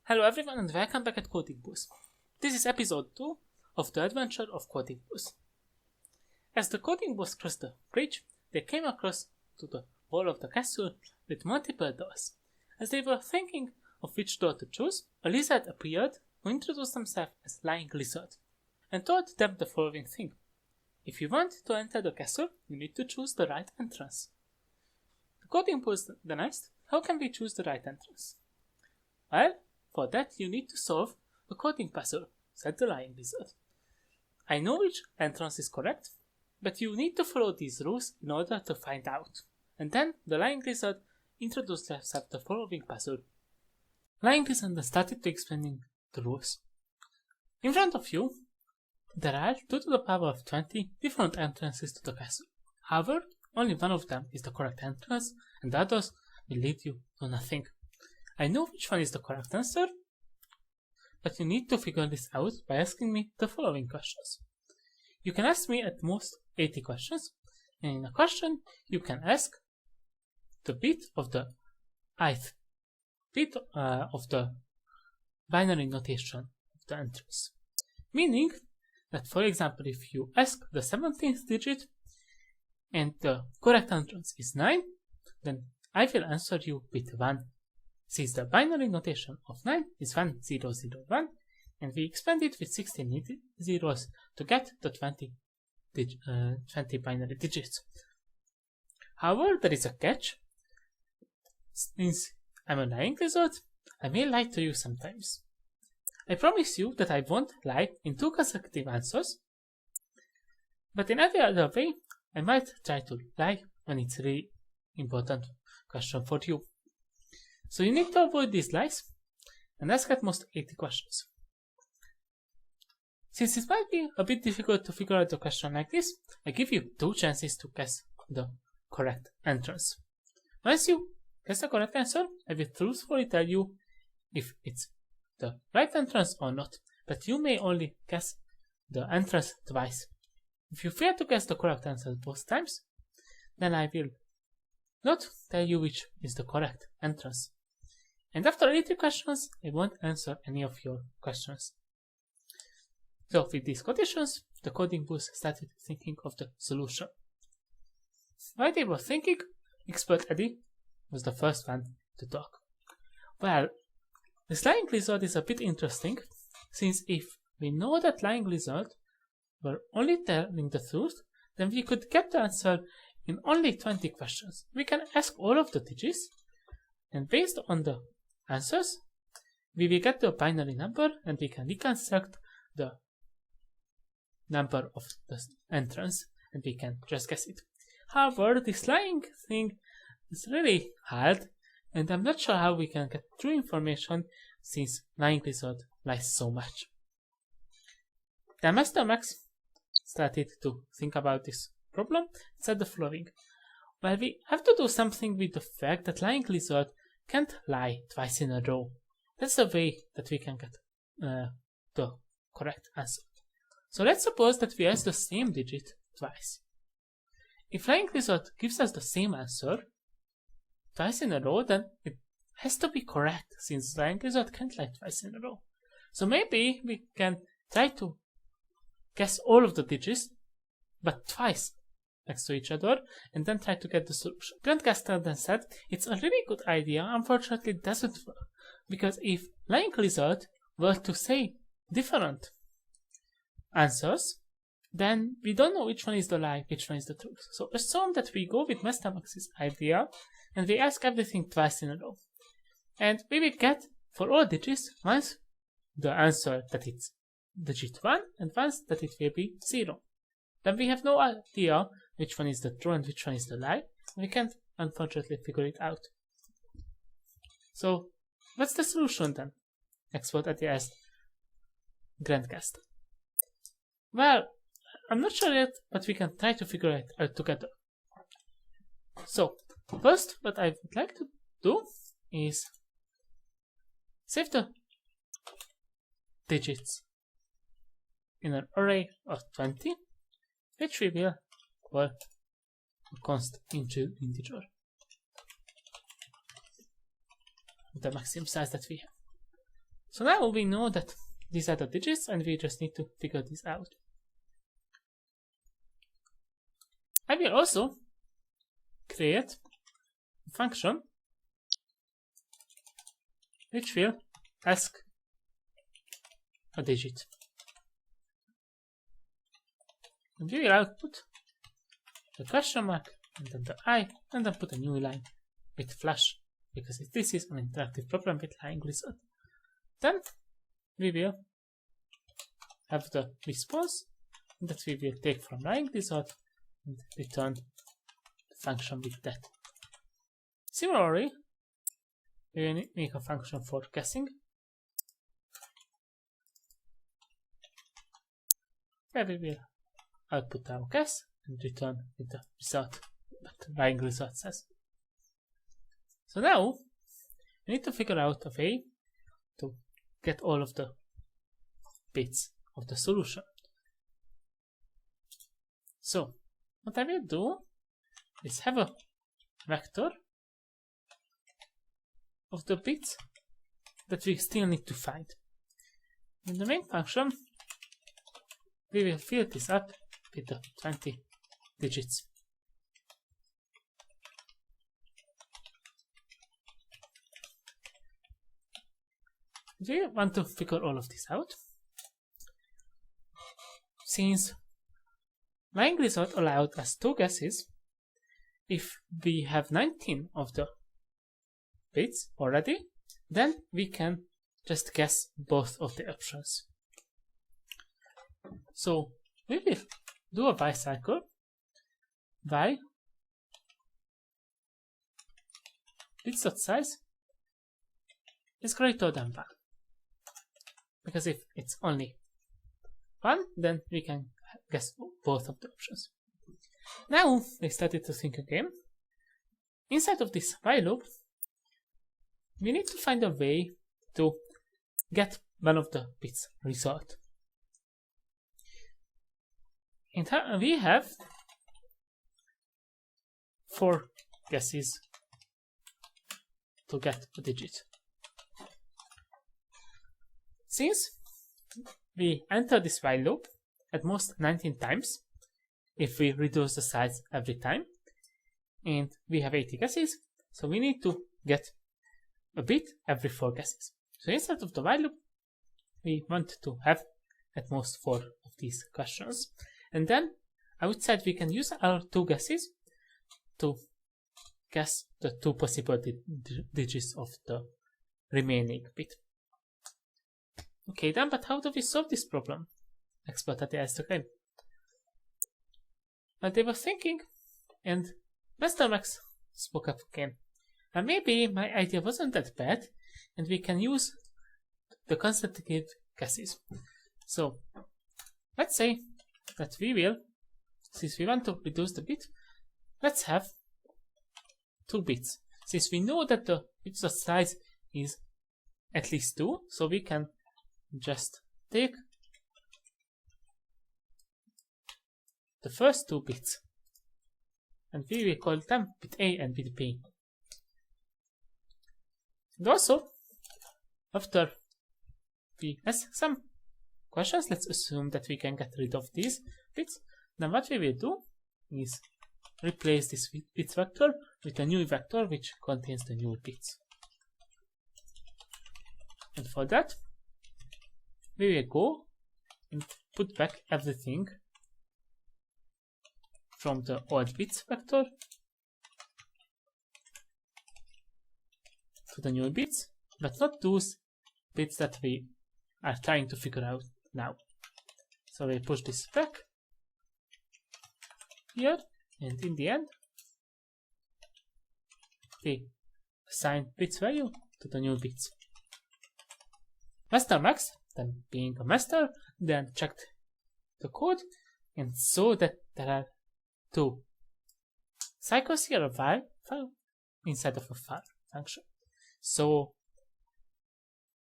Hello everyone and welcome back at Coding Boost. This is episode 2 of the adventure of Coding Boost. As the Coding Boost crossed the bridge, they came across to the wall of the castle with multiple doors. As they were thinking of which door to choose, a lizard appeared who introduced himself as Lying Lizard and told them the following thing. If you want to enter the castle, you need to choose the right entrance. The Coding Boost then asked, how can we choose the right entrance? Well, for that you need to solve a coding puzzle, said the Lying Lizard. I know which entrance is correct, but you need to follow these rules in order to find out. And then the Lying Lizard introduced himself the following puzzle. Lying Lizard then started to explaining the rules. In front of you, there are 2 to the power of 20 different entrances to the castle. However, only one of them is the correct entrance, and the others will lead you to nothing. I know which one is the correct answer, but you need to figure this out by asking me the following questions. You can ask me at most 80 questions, and in a question you can ask the bit of the ith bit of the binary notation of the entrance. Meaning that, for example, if you ask the 17th digit and the correct entrance is 9, then I will answer you with 1. Since the binary notation of 9 is 1001, and we expand it with 16 zeros to get the 20 binary digits. However, there is a catch. Since I'm a lying lizard, I may lie to you sometimes. I promise you that I won't lie in 2 consecutive answers, but in every other way, I might try to lie when it's a really important question for you. So you need to avoid these lies and ask at most 80 questions. Since it might be a bit difficult to figure out a question like this, I give you 2 chances to guess the correct entrance. Once you guess the correct answer, I will truthfully tell you if it's the right entrance or not, but you may only guess the entrance twice. If you fail to guess the correct answer both times, then I will not tell you which is the correct entrance. And after 80 questions, I won't answer any of your questions. So with these conditions, the Coding Boost started thinking of the solution. While they were thinking, expert Eddy was the first one to talk. Well, this Lying Lizard is a bit interesting, since if we know that Lying Lizard were only telling the truth, then we could get the answer in only 20 questions. We can ask all of the digits, and based on the answers, we will get the binary number, and we can reconstruct the number of the entrance, and we can just guess it. However, this lying thing is really hard, and I'm not sure how we can get true information since Lying Lizard lies so much. Then Master Max started to think about this problem and said the following. Well, we have to do something with the fact that Lying Lizard can't lie twice in a row. That's the way that we can get the correct answer. So let's suppose that we ask the same digit twice. If Lying Lizard gives us the same answer twice in a row, then it has to be correct, since Lying Lizard can't lie twice in a row. So maybe we can try to guess all of the digits, but twice next to each other, and then try to get the solution. Guster then said, it's a really good idea, unfortunately it doesn't work, because if Lying Lizard were to say different answers, then we don't know which one is the lie, which one is the truth. So assume that we go with Master Max's idea, and we ask everything twice in a row. And we will get, for all digits, once the answer that it's digit 1, and once that it will be 0. Then we have no idea which one is the true and which one is the lie. We can't, unfortunately, figure it out. So, what's the solution then? Expert Eddy asked Grandcaster. Well, I'm not sure yet, but we can try to figure it out together. So, first, what I would like to do is save the digits in an array of 20, which we will call a constant integer. The maximum size that we have. So now we know that these are the digits and we just need to figure this out. I will also create a function which will ask a digit. And we will output the question mark and then the I, and then put a new line with flash, because this is an interactive problem with line result. Then we will have the response that we will take from line result and return the function with that. Similarly, we will make a function for guessing, where we will output our guess and return with the result that the line result says. So now we need to figure out a way to get all of the bits of the solution. So what I will do is have a vector of the bits that we still need to find. In the main function, we will fill this up with the 20 digits. We want to figure all of this out. Since line result allowed us 2 guesses, if we have 19 of the bits already, then we can just guess both of the options. So we will do a while cycle while bits.size is greater than 1. Because if it's only 1, then we can guess both of the options. Now we started to think again. Inside of this while loop, we need to find a way to get one of the bits result. And we have 4 guesses to get a digit. Since we enter this while loop at most 19 times, if we reduce the size every time, and we have 80 guesses, so we need to get a bit every 4 guesses. So instead of the while loop, we want to have at most 4 of these questions. And then outside we can use our 2 guesses to guess the 2 possible digits of the remaining bit. Okay then, but how do we solve this problem? Expert Eddy asked again. But they were thinking, and Mr. Max spoke up again. And maybe my idea wasn't that bad, and we can use the consecutive guesses. So let's say that we will, since we want to reduce the bit, let's have 2 bits. Since we know that the bits of size is at least 2, so we can just take the first 2 bits and we will call them bit A and bit B. And also, after we ask some questions, let's assume that we can get rid of these bits. Then what we will do is replace this bits vector with a new vector which contains the new bits. And for that, we will go and put back everything from the old bits vector to the new bits, but not those bits that we are trying to figure out now. So we push this back here, and in the end, we assign bits value to the new bits. Master Max, then being a master, then checked the code and saw that there are 2 cycles here, a while inside of a for function. So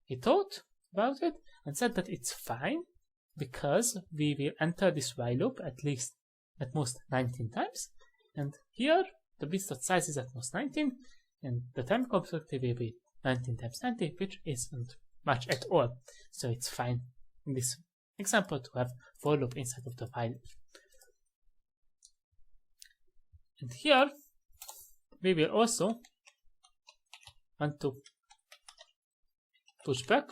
he thought about it and said that it's fine because we will enter this while loop at most 19 times, and here the bits.size is at most 19, and the time complexity will be 19 times 90, which isn't much at all. So it's fine in this example to have for loop inside of the while. And here we will also want to push back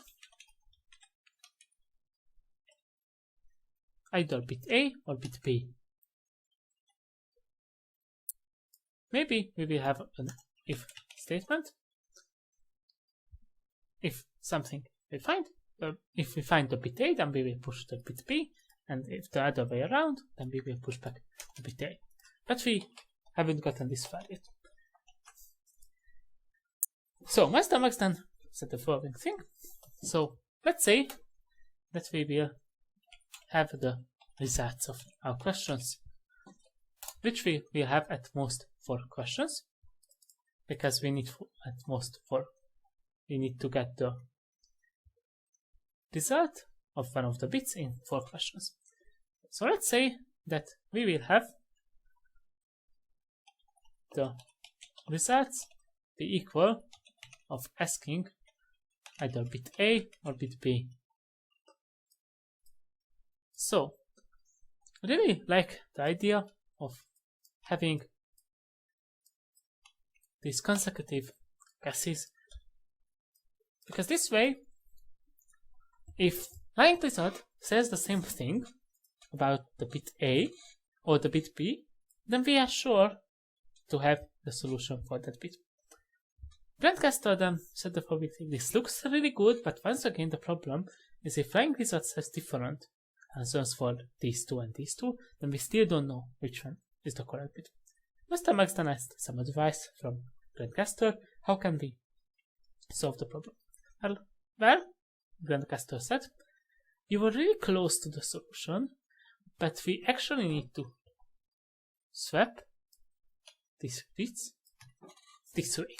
either bit A or bit B. Maybe we will have an if statement. If something we find, if we find the bit A, then we will push the bit B, and if the other way around, then we will push back the bit A. But we haven't gotten this far yet. So master max then said the following thing. So let's say that we will have the results of our questions, which we will have at most 4 questions, because we need at most 4. We need to get the result of one of the bits in 4 questions. So let's say that we will have the results be equal of asking either bit A or bit B. So I really like the idea of having these consecutive guesses, because this way, if line result says the same thing about the bit A or the bit B, then we are sure to have the solution for that bit. Guster then said the following thing: this looks really good, but once again the problem is if line result says different answers for these two and these two, then we still don't know which one is the correct bit. Mr. Max then asked some advice from Guster. How can we solve the problem? Well, Guster said, you were really close to the solution, but we actually need to swap these bits this way.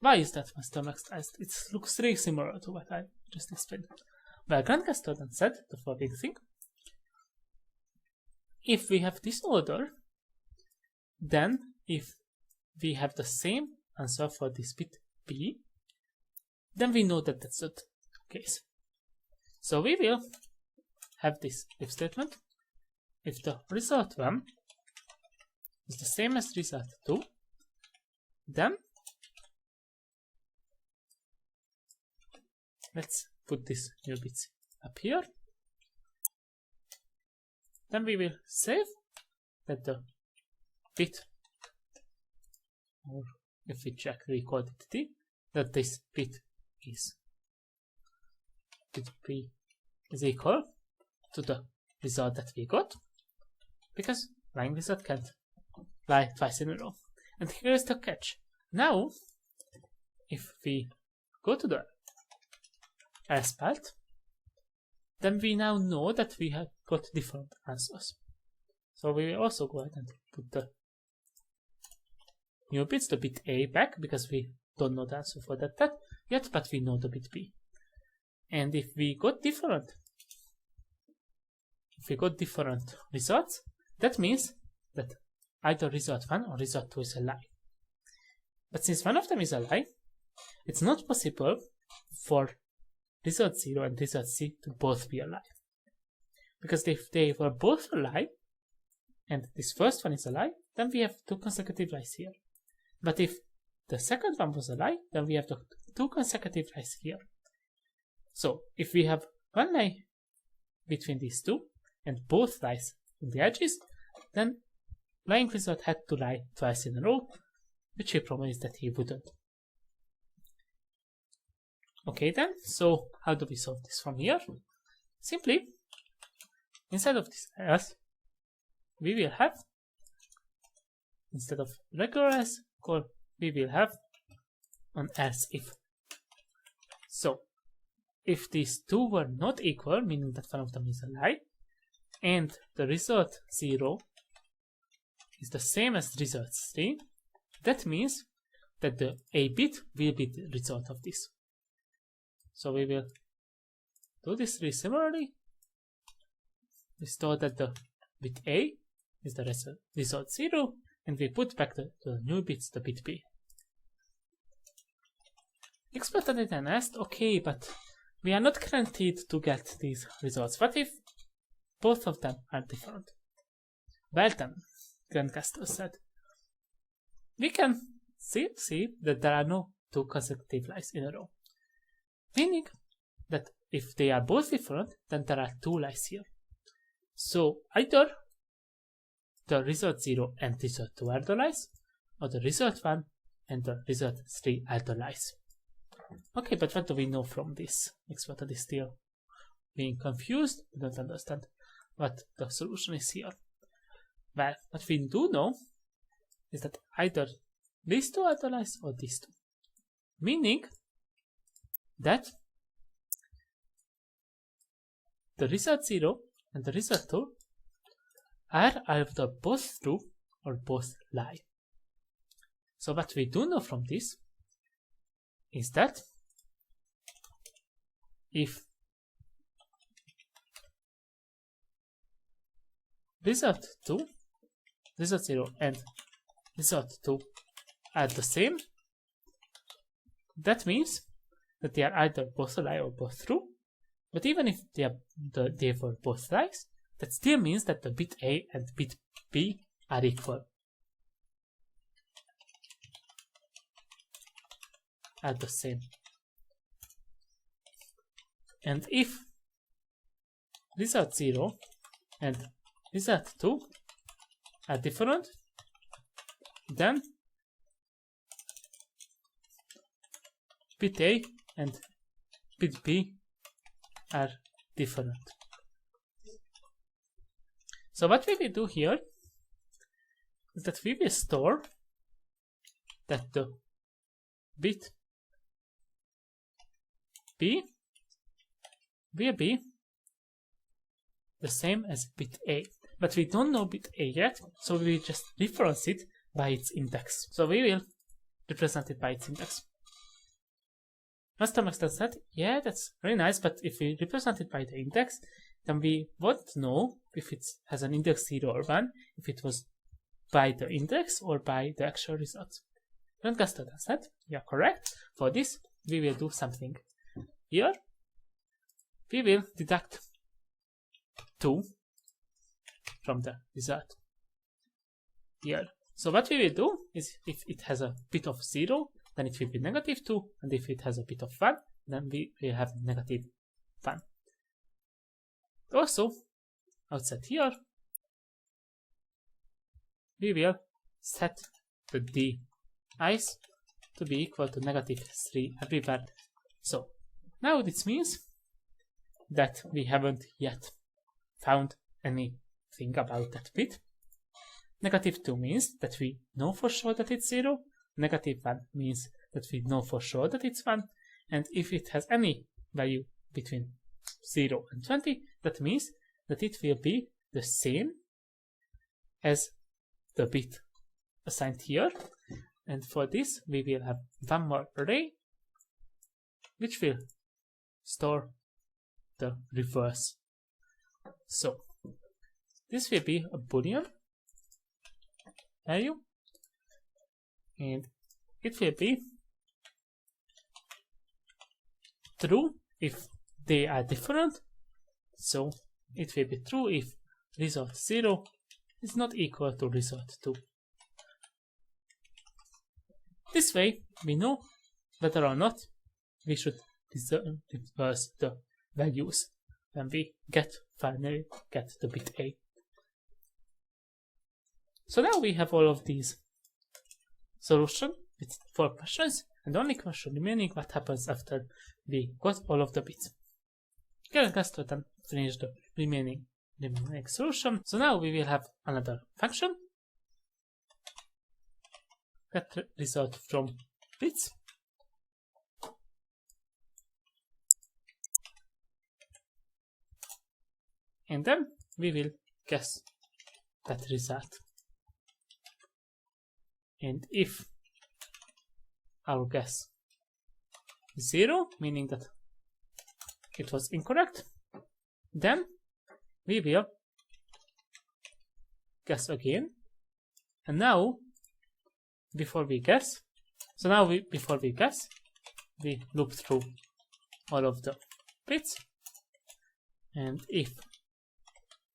Why is that, Mr. Max asked? It looks really similar to what I just explained. Well, Guster then said the following thing: if we have this order, then if we have the same answer for this bit B, then we know that that's the case. So we will have this if statement. If the result 1 is the same as result 2, then let's put this new bits up here. Then we will save that the bit, or if we check record it T, that this bit is bit P is equal to the result that we got, because line result can't lie twice in a row. And here is the catch. Now, if we go to the else part, then we now know that we have got different answers. So we will also go ahead and put the new bits, the bit A back, because we don't know the answer for that yet, but we know the bit B. And if we got different results, that means that either result 1 or result 2 is a lie. But since one of them is a lie, it's not possible for result 0 and result C to both be a lie. Because if they were both a lie, and this first one is a lie, then we have 2 consecutive lies here. But if the second one was a lie, then we have the 2 consecutive lies here. So if we have one lie between these two, and both lies in the edges, then lying result had to lie twice in a row, which he promised that he wouldn't. Okay then, so how do we solve this from here? Simply, inside of this else, we will have, instead of regular else call, we will have an else if. So, if these two were not equal, meaning that one of them is a lie, and the result 0 is the same as result 3, that means that the A bit will be the result of this. So we will do this really similarly. We store that the bit A is the result 0, and we put back the new bits, the bit B. export a data nest, okay, but we are not guaranteed to get these results. What if both of them are different? Well then, Guster said, we can see that there are no two consecutive lies in a row. Meaning that if they are both different, then there are two lies here. So either the result 0 and result 2 are the lies, or the result 1 and the result 3 are the lies. Okay, but what do we know from this? Expert is still being confused. We don't understand what the solution is here. Well, what we do know is that either these two are the lies or these two. Meaning that the result 0 and the result 2 are either both true or both lie. So what we do know from this is that if result 0 and result 2 are the same, that means that they are either both a lie or both true. But even if they were both lies, that still means that the bit A and bit B are equal. Are the same. And if result 0 and result 2 are different, then bit A and bit B are different. So what we will do here is that we will store that the bit B will be the same as bit A. But we don't know bit A yet, so we will just reference it by its index. So we will represent it by its index. Master said, yeah, that's very nice, but if we represent it by the index, then we won't know if it has an index 0 or 1, if it was by the index or by the actual results. And Guster said, yeah, correct. For this, we will do something. Here, we will deduct 2 from the result. Here. So what we will do is, if it has a bit of 0, then it will be negative 2, and if it has a bit of 1, then we will have negative 1. Also, outside here, we will set the di's to be equal to negative 3 everywhere. So, now this means that we haven't yet found anything about that bit. Negative 2 means that we know for sure that it's 0. Negative 1 means that we know for sure that it's 1. And if it has any value between 0 and 20, that means that it will be the same as the bit assigned here. And for this, we will have one more array, which will store the reverse. So, this will be a Boolean value, and it will be true if they are different. So, it will be true if result 0 is not equal to result 2. This way, we know whether or not we should reverse the values when we finally get the bit A. So now we have all of these solutions with 4 questions, and the only question remaining: what happens after we got all of the bits? Guster then finish the remaining solution. So now we will have another function get result from bits, and then we will guess that result. And if our guess is 0, meaning that it was incorrect, then we will guess again. And now, before we guess, we loop through all of the bits, and if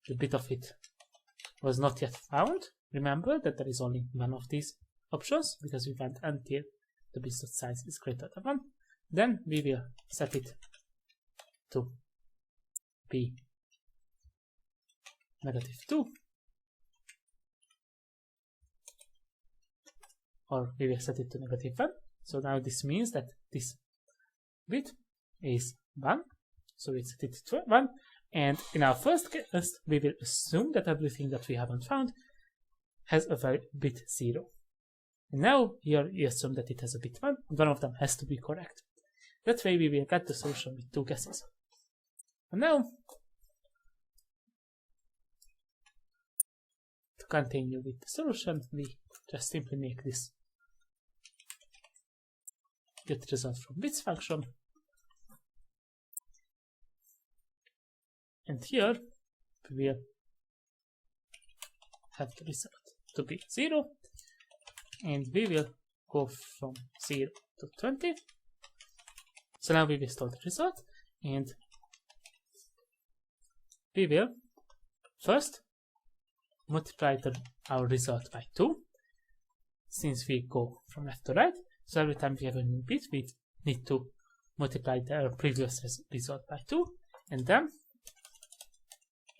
the bit of it was not yet found, remember that there is only one of these options because we went until the bit size is greater than 1, then we will set it to be -2, or we will set it to -1. So now this means that this bit is 1, so we set it to 1, and in our first case we will assume that everything that we haven't found has a bit 0. And now here we assume that it has a bit 1, and one of them has to be correct. That way we will get the solution with 2 guesses. And now, to continue with the solution, we just simply make this get result from bits function, and here we will have the result to be 0, and we will go from 0 to 20. So now we will store the result, and we will first multiply our result by 2, since we go from left to right. So every time we have a new bit, we need to multiply the previous result by 2, and then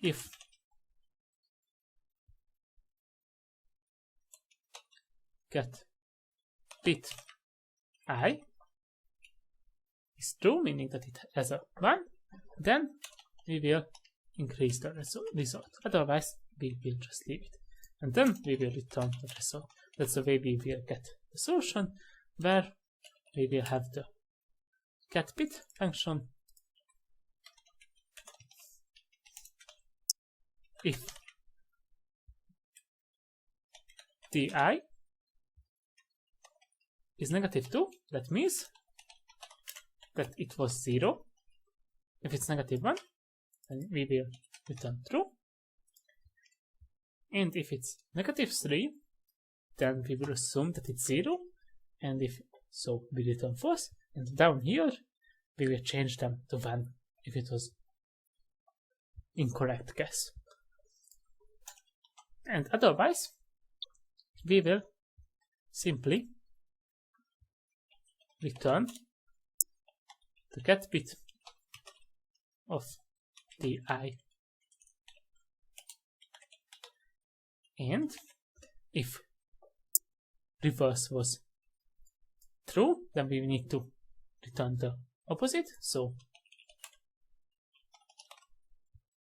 if get bit I is true, meaning that it has a 1, then we will increase the result. Otherwise, we will just leave it. And then we will return the result. That's the way we will get the solution, where we will have the get bit function if di is -2, that means that it was 0. If it's -1, then we will return true. And if it's -3, then we will assume that it's 0. And if so, we return false. And down here, we will change them to 1 if it was incorrect guess. And otherwise, we will simply return the get bit of di, and if reverse was true, then we need to return the opposite. So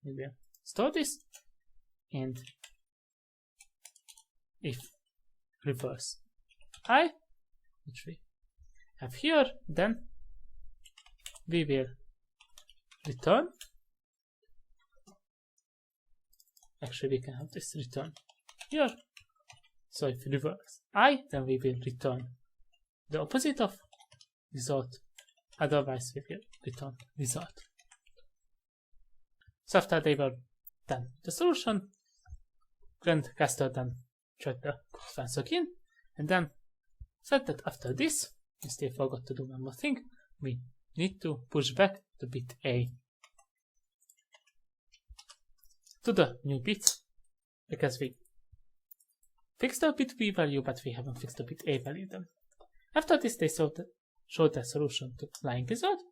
we will store this, and if reverse I, which we have here, then we will return. Actually, we can have this return here. So if reverse I, then we will return the opposite of result. Otherwise, we will return result. So after they were done the solution, Guster then checked the once again, and then said that after this, we still forgot to do one more thing. We need to push back the bit A to the new bit, because we fixed the bit B value, but we haven't fixed the bit A value then. After this, they showed the solution to lying result,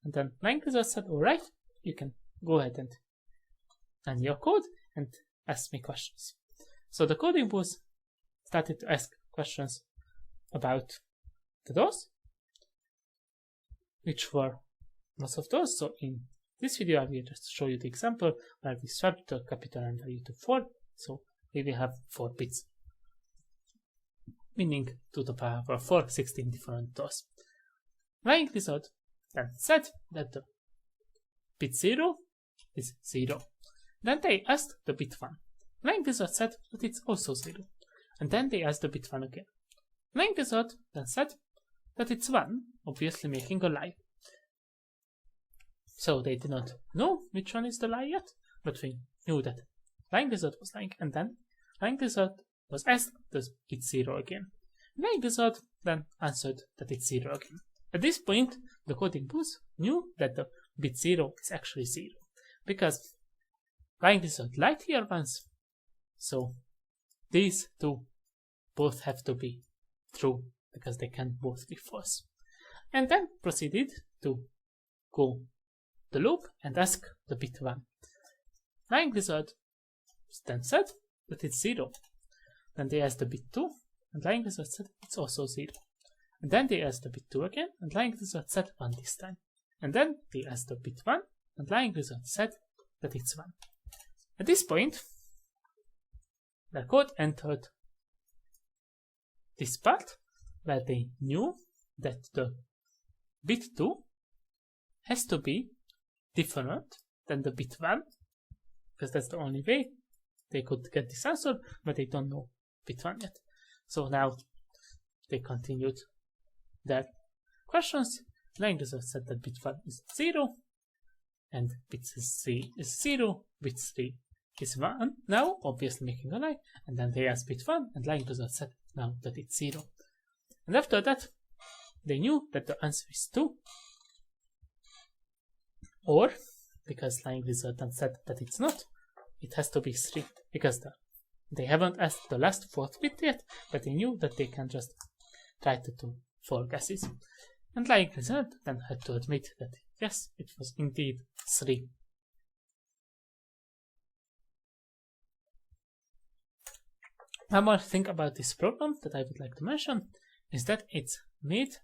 and then lying result said, alright, you can go ahead and run your code and ask me questions. So the coding was started to ask questions about the doors, which were lots of doors. So in this video, I will just show you the example where we swapped the capital N value to 4. So we will have 4 bits, meaning to the power of 4, 16 different doors. Lying result then said that the bit 0 is 0. Then they asked the bit 1. Lying result said that it's also 0. And then they asked the bit 1 again. Lying result then said that it's 1, obviously making a lie. So they did not know which one is the lie yet, but we knew that lying result was lying, and then lying result was asked that it's 0 again. Lying result then answered that it's 0 again. At this point, the coding bus knew that the bit 0 is actually 0, because flying lizard lied here once, so these two both have to be true, because they can both be false. And then proceeded to go the loop and ask the bit 1. Flying lizard then said that it's 0. Then they asked the bit 2, and flying lizard said it's also 0. And then they asked the bit 2 again, and flying lizard said 1 this time. And then they asked the bit 1, and flying lizard said that it's 1. At this point, the code entered this part where they knew that the bit 2 has to be different than the bit 1, because that's the only way they could get this answer, but they don't know bit 1 yet. So now they continued their questions. Flying lizard said that bit 1 is 0, and bit 3 is 0, bit 3 is 1 now, obviously making a lie, and then they asked bit 1, and flying lizard said now that it's 0. And after that, they knew that the answer is 2, or, because flying lizard said that it's not, it has to be 3, because they haven't asked the last 4th bit yet, but they knew that they can just try to do 4 guesses. And flying lizard then had to admit that yes, it was indeed 3. One more thing about this problem that I would like to mention is that it's made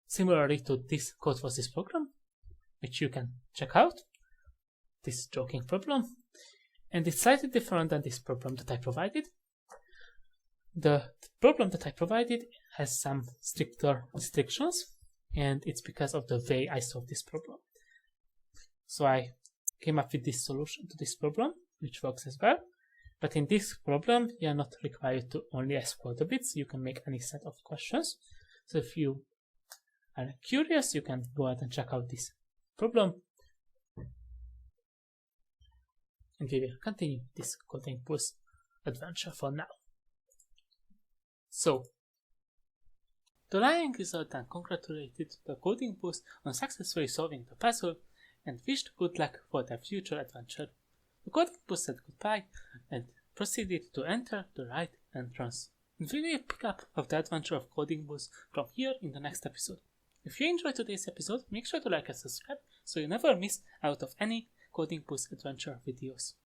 similarly to this code for this program, which you can check out, this joking problem, and it's slightly different than this problem that I provided. The problem that I provided has some stricter restrictions, and it's because of the way I solved this problem. So I came up with this solution to this problem, which works as well. But in this problem, you are not required to only ask for the bits. You can make any set of questions. So if you are curious, you can go ahead and check out this problem. And we will continue this coding bus adventure for now. So, the lying lizard then congratulated the coding bus on successfully solving the puzzle and wished good luck for their future adventure. The coding bus said goodbye and proceeded to enter the right entrance. And we will pick up of the adventure of coding bus from here in the next episode. If you enjoyed today's episode, make sure to like and subscribe so you never miss out of any coding bus adventure videos.